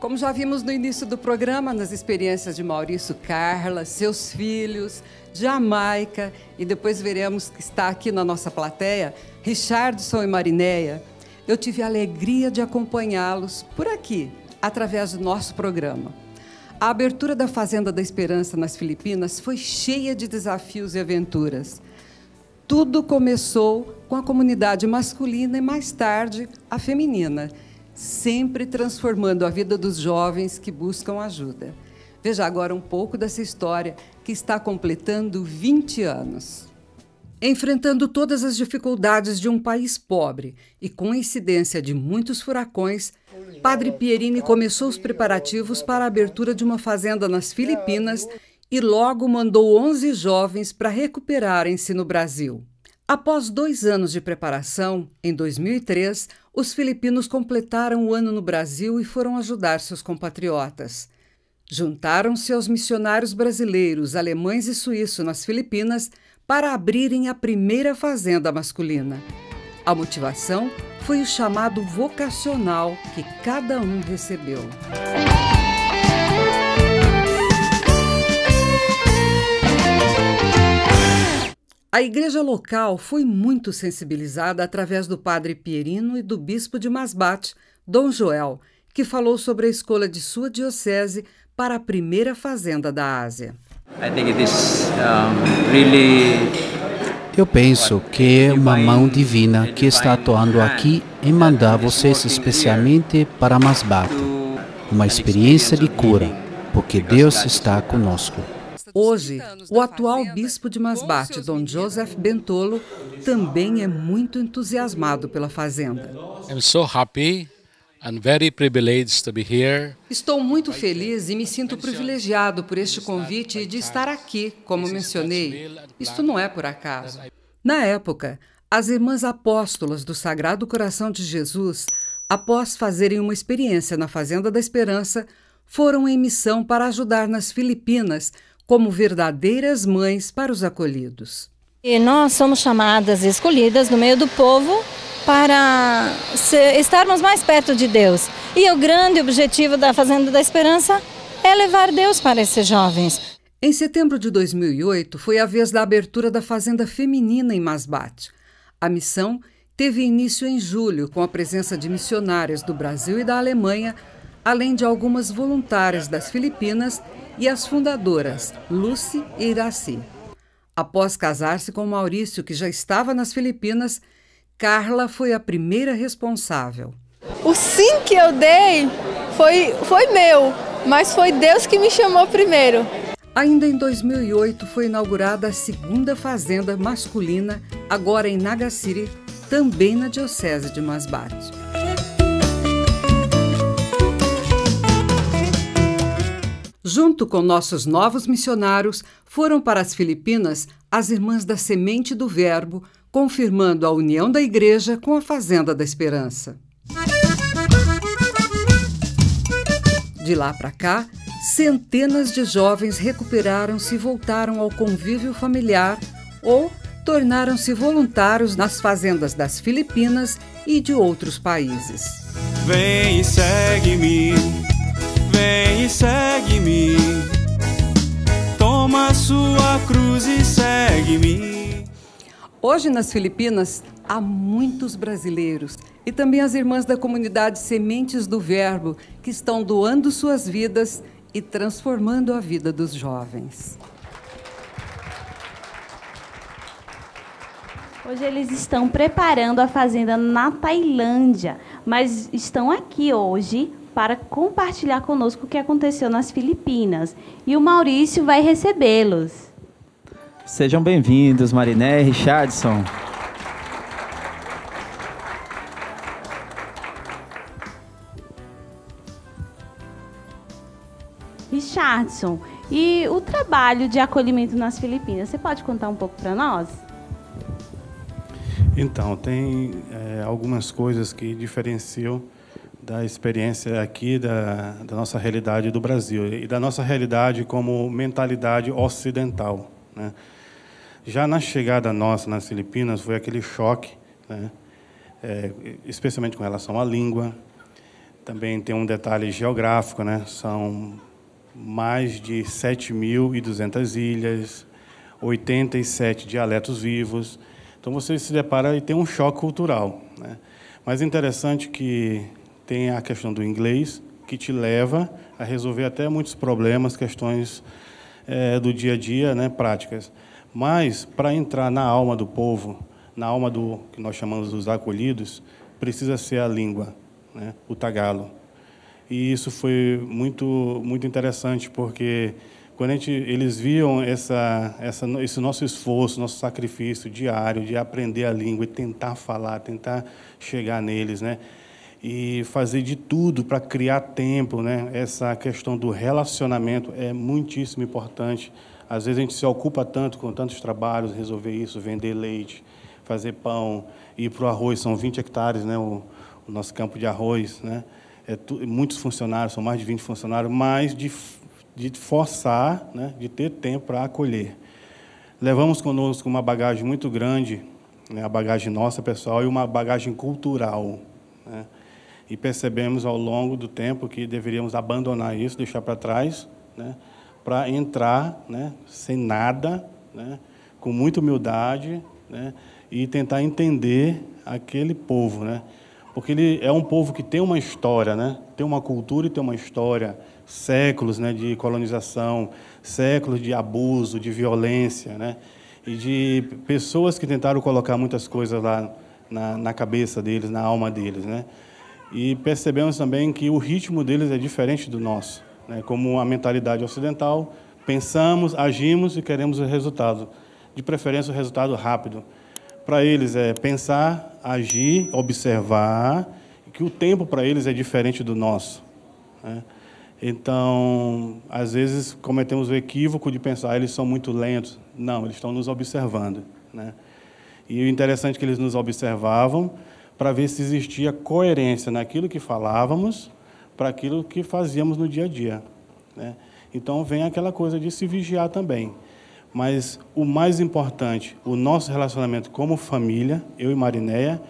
Como já vimos no início do programa, nas experiências de Maurício, Carla, seus filhos, Jamaica, e depois veremos que está aqui na nossa plateia, Richardson e Marinéia, eu tive a alegria de acompanhá-los por aqui, através do nosso programa. A abertura da Fazenda da Esperança nas Filipinas foi cheia de desafios e aventuras. Tudo começou com a comunidade masculina e, mais tarde, a feminina, sempre transformando a vida dos jovens que buscam ajuda. Veja agora um pouco dessa história que está completando 20 anos. Enfrentando todas as dificuldades de um país pobre e com a incidência de muitos furacões, Padre Pierini começou os preparativos para a abertura de uma fazenda nas Filipinas e logo mandou 11 jovens para recuperarem-se no Brasil. Após 2 anos de preparação, em 2003, os filipinos completaram o ano no Brasil e foram ajudar seus compatriotas. Juntaram-se aos missionários brasileiros, alemães e suíços nas Filipinas para abrirem a primeira fazenda masculina. A motivação foi o chamado vocacional que cada um recebeu. A igreja local foi muito sensibilizada através do padre Pierino e do bispo de Masbate, Dom Joel, que falou sobre a escolha de sua diocese para a primeira fazenda da Ásia. Eu penso que é uma mão divina que está atuando aqui em mandar vocês especialmente para Masbate. Uma experiência de cura, porque Deus está conosco. Hoje, o atual bispo de Masbate, Dom Joseph Bentolo, também é muito entusiasmado pela fazenda. Estou muito feliz e me sinto privilegiado por este convite e de estar aqui, como mencionei. Isto não é por acaso. Na época, as irmãs apóstolas do Sagrado Coração de Jesus, após fazerem uma experiência na Fazenda da Esperança, foram em missão para ajudar nas Filipinas como verdadeiras mães para os acolhidos. E nós somos chamadas e escolhidas no meio do povo para estarmos mais perto de Deus. E o grande objetivo da Fazenda da Esperança é levar Deus para esses jovens. Em setembro de 2008, foi a vez da abertura da Fazenda Feminina em Masbate. A missão teve início em julho, com a presença de missionárias do Brasil e da Alemanha, além de algumas voluntárias das Filipinas e as fundadoras, Lucy e Iraci. Após casar-se com Maurício, que já estava nas Filipinas, Carla foi a primeira responsável. O sim que eu dei foi meu, mas foi Deus que me chamou primeiro. Ainda em 2008 foi inaugurada a segunda fazenda masculina, agora em Nagasiri, também na Diocese de Masbate. Junto com nossos novos missionários, foram para as Filipinas as Irmãs da Semente do Verbo, confirmando a união da Igreja com a Fazenda da Esperança. De lá para cá, centenas de jovens recuperaram-se e voltaram ao convívio familiar ou tornaram-se voluntários nas fazendas das Filipinas e de outros países. Vem e segue-me. Vem e segue-me, toma a sua cruz e segue-me. Hoje nas Filipinas há muitos brasileiros e também as irmãs da comunidade Sementes do Verbo que estão doando suas vidas e transformando a vida dos jovens. Hoje eles estão preparando a fazenda na Tailândia, mas estão aqui hoje para compartilhar conosco o que aconteceu nas Filipinas. E o Maurício vai recebê-los. Sejam bem-vindos, Mariné e Richardson. Richardson, e o trabalho de acolhimento nas Filipinas, você pode contar um pouco para nós? Então, tem algumas coisas que diferenciam da experiência aqui da nossa realidade do Brasil e da nossa realidade como mentalidade ocidental, né? Já na chegada nossa nas Filipinas foi aquele choque, né? Especialmente com relação à língua, Também tem um detalhe geográfico, né? São mais de 7.200 ilhas, 87 dialetos vivos. Então, você se depara e tem um choque cultural, né? Mas é interessante que tem a questão do inglês, que te leva a resolver até muitos problemas, questões do dia a dia, né, práticas. Mas, para entrar na alma do povo, na alma do que nós chamamos dos acolhidos, precisa ser a língua, né, o tagalo. E isso foi muito interessante, porque quando eles viam esse nosso esforço, nosso sacrifício diário de aprender a língua e tentar falar, tentar chegar neles, né, e fazer de tudo para criar tempo, né? Essa questão do relacionamento é muitíssimo importante. Às vezes a gente se ocupa tanto com tantos trabalhos, resolver isso, vender leite, fazer pão, ir para o arroz, são 20 hectares, né? O nosso campo de arroz, né? Muitos funcionários, são mais de 20 funcionários, mas de forçar, né? De ter tempo para acolher. Levamos conosco uma bagagem muito grande, né? A bagagem nossa, pessoal, e uma bagagem cultural, né? E percebemos ao longo do tempo que deveríamos abandonar isso, deixar para trás, né, para entrar, né, sem nada, né, com muita humildade, né, e tentar entender aquele povo, né, porque ele é um povo que tem uma história, né, tem uma cultura e tem uma história, séculos, né, de colonização, séculos de abuso, de violência, né, e de pessoas que tentaram colocar muitas coisas lá na cabeça deles, na alma deles, né. E percebemos também que o ritmo deles é diferente do nosso, né? Como a mentalidade ocidental, pensamos, agimos e queremos o resultado, de preferência o resultado rápido. Para eles é pensar, agir, observar, que o tempo para eles é diferente do nosso, né? Então, às vezes cometemos o equívoco de pensar, eles são muito lentos. Não, eles estão nos observando, né? E o interessante é que eles nos observavam para ver se existia coerência naquilo que falávamos para aquilo que fazíamos no dia a dia, né? Então, vem aquela coisa de se vigiar também. Mas o mais importante, o nosso relacionamento como família, eu e Marinéia,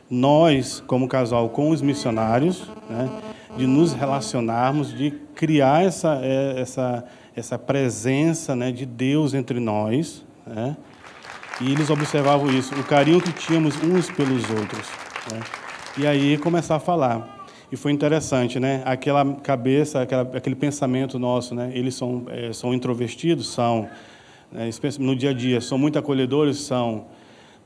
nós, como casal, com os missionários, né, de nos relacionarmos, de criar essa presença, né, de Deus entre nós, né? E eles observavam isso, o carinho que tínhamos uns pelos outros, né? E aí começar a falar. E foi interessante, né? Aquela cabeça, aquele pensamento nosso, né? Eles são introvertidos, são, né, no dia a dia, são muito acolhedores, são,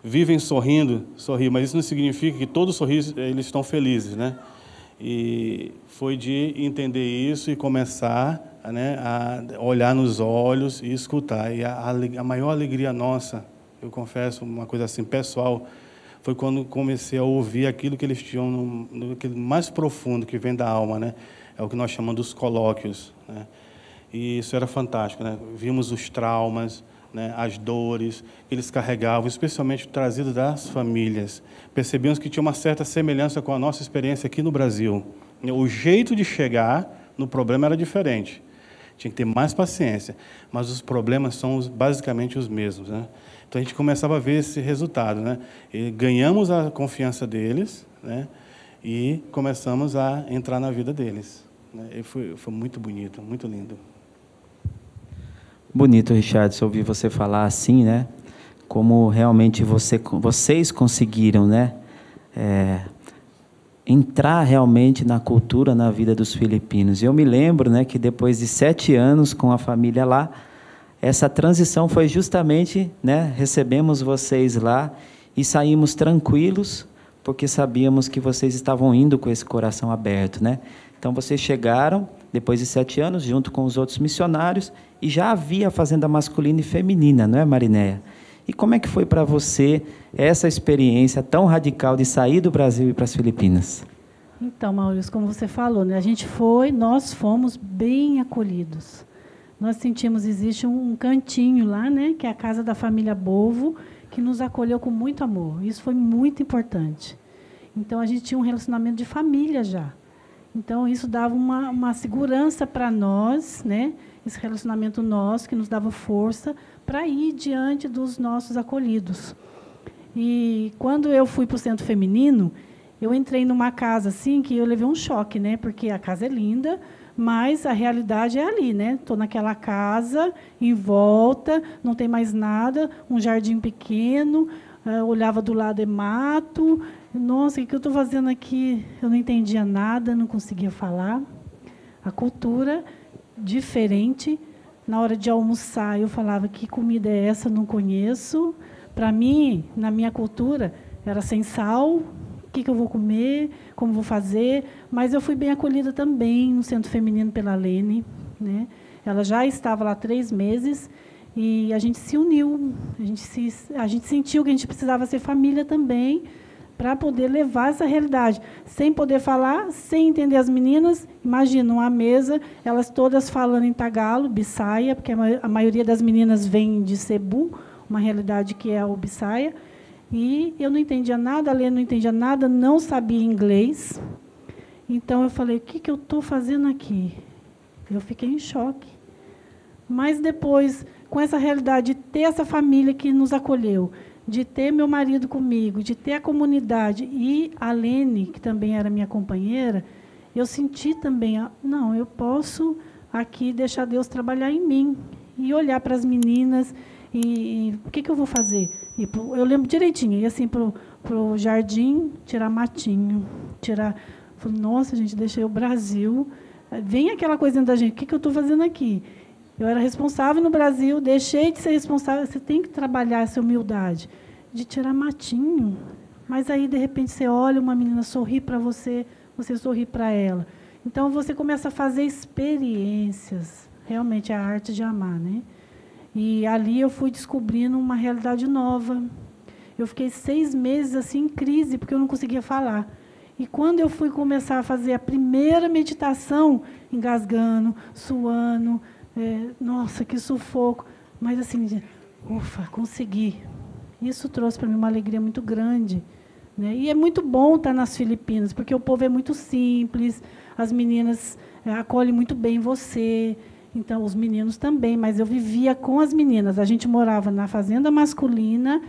vivem sorrindo, mas isso não significa que todo sorriso eles estão felizes, né? E foi de entender isso e começar, né, a olhar nos olhos e escutar. E a maior alegria nossa, eu confesso, uma coisa assim pessoal, foi quando comecei a ouvir aquilo que eles tinham no mais profundo, que vem da alma, né? É o que nós chamamos dos colóquios, né? E isso era fantástico, né? Vimos os traumas, né, as dores que eles carregavam, especialmente trazidos das famílias. Percebemos que tinha uma certa semelhança com a nossa experiência aqui no Brasil. O jeito de chegar no problema era diferente. Tinha que ter mais paciência, mas os problemas são basicamente os mesmos, né? Então, a gente começava a ver esse resultado, né? E ganhamos a confiança deles, né? E começamos a entrar na vida deles, né? E foi muito bonito, muito lindo. Bonito, Richardson, ouvir você falar assim, né? Como realmente vocês conseguiram, né? Entrar realmente na cultura, na vida dos filipinos. E eu me lembro, né, que depois de 7 anos com a família lá, essa transição foi justamente, né, recebemos vocês lá e saímos tranquilos, porque sabíamos que vocês estavam indo com esse coração aberto, né? Então, vocês chegaram, depois de 7 anos, junto com os outros missionários, e já havia a fazenda masculina e feminina, não é, Marinéia? E como é que foi para você essa experiência tão radical de sair do Brasil e ir para as Filipinas? Então, Maurício, como você falou, né, nós fomos bem acolhidos. Nós sentimos, existe um cantinho lá, né, que é a casa da família Bovo, que nos acolheu com muito amor. Isso foi muito importante. Então, a gente tinha um relacionamento de família já. Então, isso dava uma segurança para nós, né, esse relacionamento nosso, que nos dava força para ir diante dos nossos acolhidos. E, quando eu fui para o Centro Feminino, eu entrei numa casa assim que eu levei um choque, né? Porque a casa é linda, mas a realidade é ali, né? Estou naquela casa, em volta, não tem mais nada, um jardim pequeno, olhava do lado é mato. Nossa, o que eu estou fazendo aqui? Eu não entendia nada, não conseguia falar. A cultura diferente. Na hora de almoçar, eu falava, que comida é essa? Não conheço. Para mim, na minha cultura, era sem sal. O que eu vou comer? Como vou fazer? Mas eu fui bem acolhida também no Centro Feminino pela Lene, né? Ela já estava lá 3 meses e a gente se uniu. A gente sentiu que a gente precisava ser família também, para poder levar essa realidade, sem poder falar, sem entender as meninas. Imagina, uma mesa, elas todas falando em tagalo, bissaia, porque a maioria das meninas vem de Cebu, uma realidade que é o bissaia, e eu não entendia nada, a Lê não entendia nada, não sabia inglês. Então, eu falei, o que eu estou fazendo aqui? Eu fiquei em choque. Mas depois, com essa realidade de ter essa família que nos acolheu, de ter meu marido comigo, de ter a comunidade e a Lene, que também era minha companheira, eu senti também, não, eu posso aqui deixar Deus trabalhar em mim e olhar para as meninas e o que eu vou fazer? Eu lembro direitinho, ia assim para o jardim, tirar matinho, falei, nossa, gente, deixei o Brasil, vem aquela coisa dentro da gente, o que eu estou fazendo aqui? Eu era responsável no Brasil, deixei de ser responsável. Você tem que trabalhar essa humildade de tirar matinho. Mas aí, de repente, você olha uma menina sorrir para você, você sorri para ela. Então, você começa a fazer experiências. Realmente, é a arte de amar, né? E ali eu fui descobrindo uma realidade nova. Eu fiquei 6 meses assim, em crise, porque eu não conseguia falar. E quando eu fui começar a fazer a primeira meditação, engasgando, suando, nossa, que sufoco. Mas, assim, ufa, consegui. Isso trouxe para mim uma alegria muito grande, né? E é muito bom estar nas Filipinas, porque o povo é muito simples, as meninas acolhem muito bem você, então, os meninos também, mas eu vivia com as meninas. A gente morava na fazenda masculina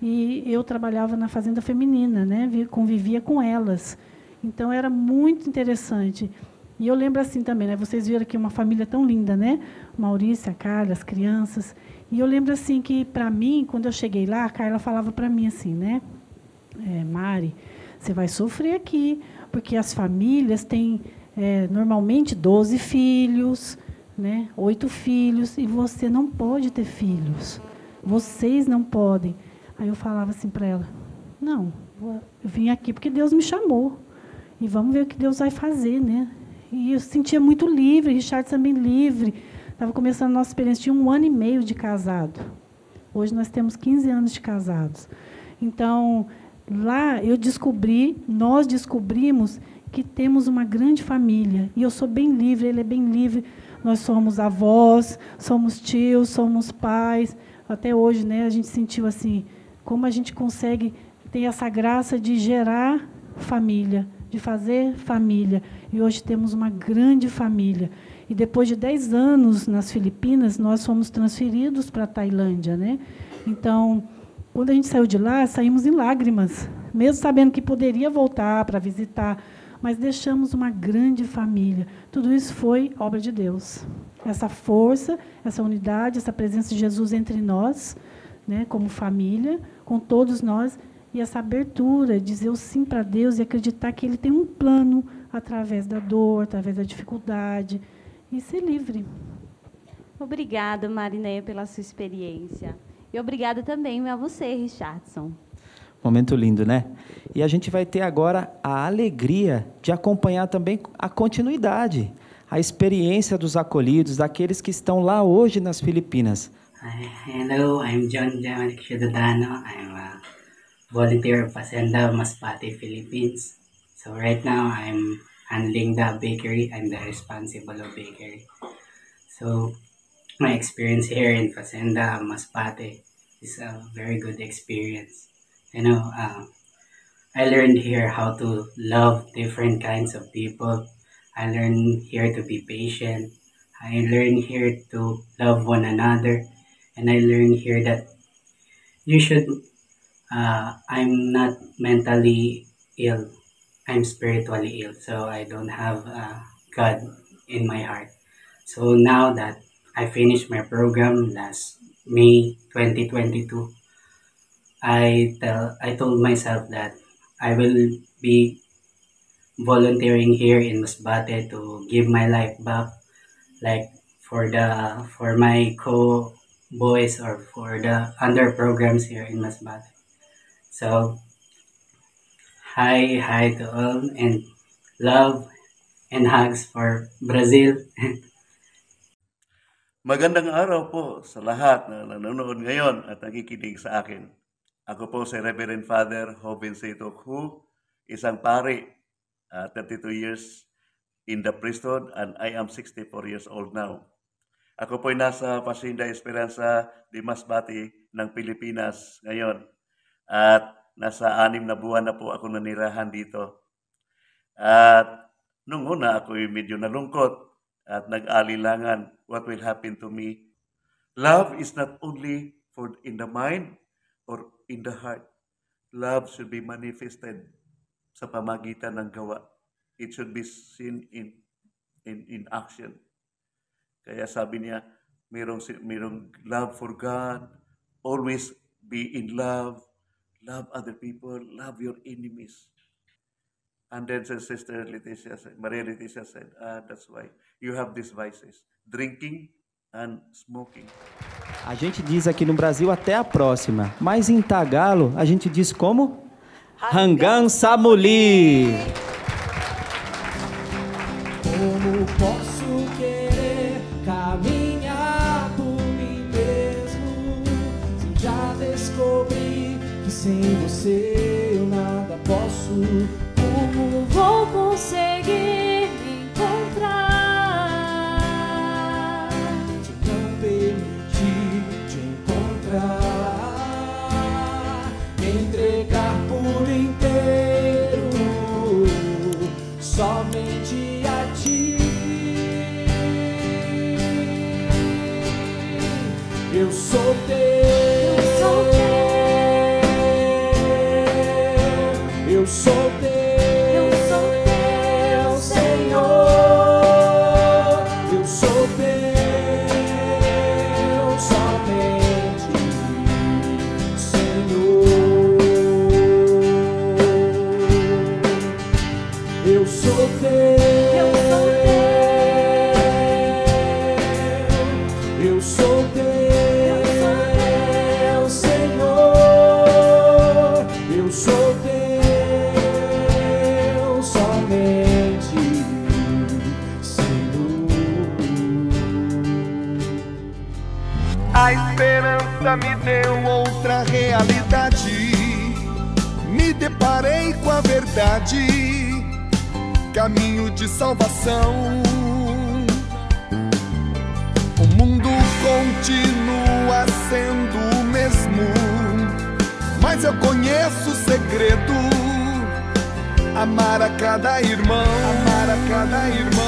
e eu trabalhava na fazenda feminina, né? Convivia com elas. Então, era muito interessante. E eu lembro assim também, né? Vocês viram aqui uma família tão linda, né? Maurícia, a Carla, as crianças. E eu lembro assim que, para mim, quando eu cheguei lá, a Carla falava para mim assim, né? Mari, você vai sofrer aqui, porque as famílias têm, normalmente, 12 filhos, né? 8 filhos, e você não pode ter filhos. Vocês não podem. Aí eu falava assim para ela, não, eu vim aqui porque Deus me chamou. E vamos ver o que Deus vai fazer, né? E eu sentia muito livre, Richard também livre. Estava começando a nossa experiência, tinha 1 ano e meio de casado. Hoje nós temos 15 anos de casados. Então, lá nós descobrimos que temos uma grande família. E eu sou bem livre, ele é bem livre. Nós somos avós, somos tios, somos pais. Até hoje, né, a gente sentiu assim, como a gente consegue ter essa graça de gerar família, de fazer família. E hoje temos uma grande família. E depois de 10 anos nas Filipinas, nós fomos transferidos para a Tailândia, né? Então, quando a gente saiu de lá, saímos em lágrimas, mesmo sabendo que poderia voltar para visitar, mas deixamos uma grande família. Tudo isso foi obra de Deus. Essa força, essa unidade, essa presença de Jesus entre nós, né, como família, com todos nós, e essa abertura, dizer o sim para Deus e acreditar que Ele tem um plano através da dor, através da dificuldade, e ser livre. Obrigada, Marinéia, pela sua experiência. E obrigada também a você, Richardson. Momento lindo, né? E a gente vai ter agora a alegria de acompanhar também a continuidade, a experiência dos acolhidos, daqueles que estão lá hoje nas Filipinas. Hello, I'm John Ciudadano. I'm a volunteer of Fazenda Masbate, Philippines. So right now, I'm handling the bakery. I'm the responsible of bakery. So my experience here in Fazenda Masbate is a very good experience. You know, I learned here how to love different kinds of people. I learned here to be patient. I learned here to love one another. And I learned here that I'm not mentally ill. I'm spiritually ill, so I don't have God in my heart. So now that I finished my program last May 2022, I told myself that I will be volunteering here in Masbate to give my life back, like for my co-boys or for the under programs here in Masbate. So hi to all, and love and hugs for Brazil. Magandang araw po sa lahat na nanonood ngayon at nakikinig sa akin. Ako po si Reverend Father Joven Seitokhu, isang pari, 32 years in the priesthood, and I am 64 years old now. Ako po ay nasa Hacienda Esperanza de Masbate ng Pilipinas ngayon, at nasa 6 na buwan na po ako nanirahan dito. At nung una ako ay medyo nalungkot at nag-alilangan what will happen to me. Love is not only for in the mind or in the heart. Love should be manifested sa pamagitan ng gawa. It should be seen in action. Kaya sabi niya, mayroong love for God, always be in love, love other people, love your enemies. And then Sister Leticia said, Maria Leticia said, that's why you have these vices, drinking and smoking. A gente diz aqui no Brasil até a próxima, mas em Tagalo a gente diz como? Hanggang sa muli! Como posso querer caminhar por mim mesmo, se já descobri que sem você eu nada posso? Como vou conseguir me encontrar? Se não permitir te encontrar, me entregar por inteiro somente a ti. Eu sou teu, eu sou teu. A esperança me deu outra realidade. Me deparei com a verdade, caminho de salvação. O mundo continua sendo o mesmo, mas eu conheço o segredo: amar a cada irmão, amar a cada irmã.